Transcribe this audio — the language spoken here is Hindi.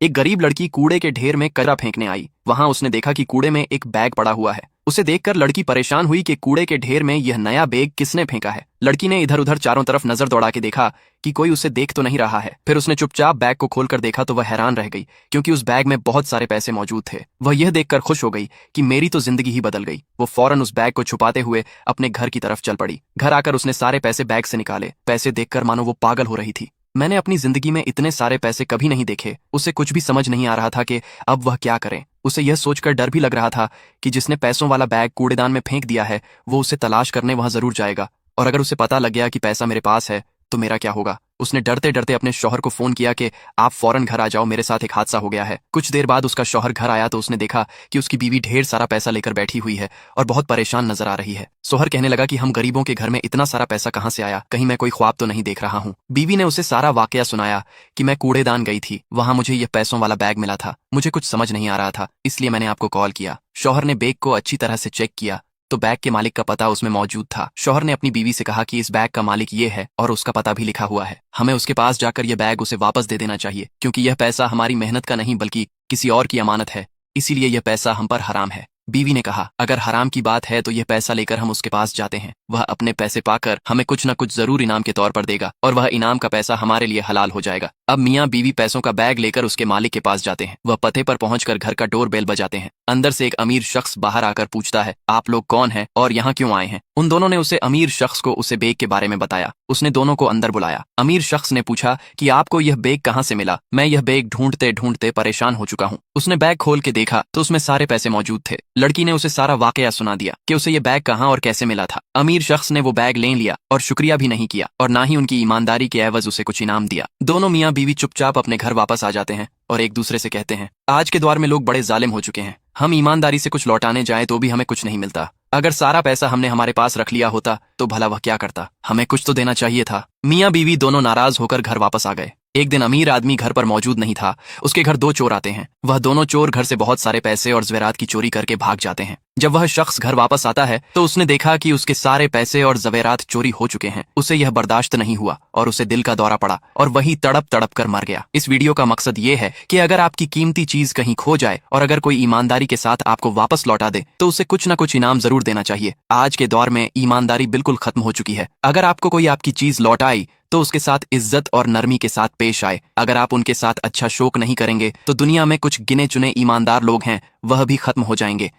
एक गरीब लड़की कूड़े के ढेर में कचरा फेंकने आई। वहां उसने देखा कि कूड़े में एक बैग पड़ा हुआ है। उसे देखकर लड़की परेशान हुई कि कूड़े के ढेर में यह नया बैग किसने फेंका है। लड़की ने इधर उधर चारों तरफ नजर दौड़ा के देखा कि कोई उसे देख तो नहीं रहा है। फिर उसने चुपचाप बैग को खोलकर देखा तो वह हैरान रह गई, क्योंकि उस बैग में बहुत सारे पैसे मौजूद थे। वह यह देखकर खुश हो गई कि मेरी तो जिंदगी ही बदल गई। वो फौरन उस बैग को छुपाते हुए अपने घर की तरफ चल पड़ी। घर आकर उसने सारे पैसे बैग से निकाले। पैसे देखकर मानो वो पागल हो रही थी। मैंने अपनी जिंदगी में इतने सारे पैसे कभी नहीं देखे। उसे कुछ भी समझ नहीं आ रहा था कि अब वह क्या करे। उसे यह सोचकर डर भी लग रहा था कि जिसने पैसों वाला बैग कूड़ेदान में फेंक दिया है वो उसे तलाश करने वहां जरूर जाएगा, और अगर उसे पता लग गया कि पैसा मेरे पास है तो मेरा क्या होगा। उसने डरते डरते अपने शौहर को फोन किया कि आप फौरन घर आ जाओ, मेरे साथ एक हादसा हो गया है। कुछ देर बाद उसका शौहर घर आया तो उसने देखा कि उसकी बीवी ढेर सारा पैसा लेकर बैठी हुई है और बहुत परेशान नजर आ रही है। शौहर कहने लगा कि हम गरीबों के घर में इतना सारा पैसा कहाँ से आया, कहीं मैं कोई ख्वाब तो नहीं देख रहा हूँ। बीवी ने उसे सारा वाकया सुनाया कि मैं कूड़ेदान गई थी, वहां मुझे यह पैसों वाला बैग मिला था। मुझे कुछ समझ नहीं आ रहा था, इसलिए मैंने आपको कॉल किया। शौहर ने बैग को अच्छी तरह से चेक किया तो बैग के मालिक का पता उसमें मौजूद था। शौहर ने अपनी बीवी से कहा कि इस बैग का मालिक ये है और उसका पता भी लिखा हुआ है। हमें उसके पास जाकर यह बैग उसे वापस दे देना चाहिए, क्योंकि यह पैसा हमारी मेहनत का नहीं बल्कि किसी और की अमानत है, इसीलिए यह पैसा हम पर हराम है। बीवी ने कहा, अगर हराम की बात है तो यह पैसा लेकर हम उसके पास जाते हैं। वह अपने पैसे पाकर हमें कुछ न कुछ जरूर इनाम के तौर पर देगा और वह इनाम का पैसा हमारे लिए हलाल हो जाएगा। अब मियाँ बीवी पैसों का बैग लेकर उसके मालिक के पास जाते हैं। वह पते पर पहुंचकर घर का डोर बेल बजाते हैं। अंदर से एक अमीर शख्स बाहर आकर पूछता है, आप लोग कौन हैं और यहाँ क्यों आए हैं। उन दोनों ने उसे अमीर शख्स को उसे बैग के बारे में बताया। उसने दोनों को अंदर बुलाया। अमीर शख्स ने पूछा कि आपको यह बैग कहाँ से मिला। मैं यह बैग ढूंढते ढूंढते परेशान हो चुका हूँ। उसने बैग खोल के देखा तो उसमें सारे पैसे मौजूद थे। लड़की ने उसे सारा वाकया सुना दिया कि उसे यह बैग कहाँ और कैसे मिला था। अमीर शख्स ने वो बैग ले लिया और शुक्रिया भी नहीं किया और ना ही उनकी ईमानदारी के एवज उसे कुछ इनाम दिया। दोनों मियाँ बीवी चुपचाप अपने घर वापस आ जाते हैं और एक दूसरे से कहते हैं, आज के दौर में लोग बड़े जालिम हो चुके हैं। हम ईमानदारी से कुछ लौटाने जाएं तो भी हमें कुछ नहीं मिलता। अगर सारा पैसा हमने हमारे पास रख लिया होता तो भला वह क्या करता। हमें कुछ तो देना चाहिए था। मियाँ बीवी दोनों नाराज होकर घर वापस आ गए। एक दिन अमीर आदमी घर पर मौजूद नहीं था। उसके घर दो चोर आते हैं। वह दोनों चोर घर से बहुत सारे पैसे और ज़ेवरात की चोरी करके भाग जाते हैं। जब वह शख्स घर वापस आता है तो उसने देखा कि उसके सारे पैसे और ज़ेवरात चोरी हो चुके हैं। उसे यह बर्दाश्त नहीं हुआ और उसे दिल का दौरा पड़ा और वही तड़प तड़प कर मर गया। इस वीडियो का मकसद ये है कि अगर आपकी कीमती चीज कहीं खो जाए और अगर कोई ईमानदारी के साथ आपको वापस लौटा दे तो उसे कुछ न कुछ इनाम जरूर देना चाहिए। आज के दौर में ईमानदारी बिल्कुल खत्म हो चुकी है। अगर आपको कोई आपकी चीज लौटाई तो उसके साथ इज्जत और नरमी के साथ पेश आए। अगर आप उनके साथ अच्छा शोक नहीं करेंगे तो दुनिया में कुछ गिने चुने ईमानदार लोग हैं, वह भी खत्म हो जाएंगे।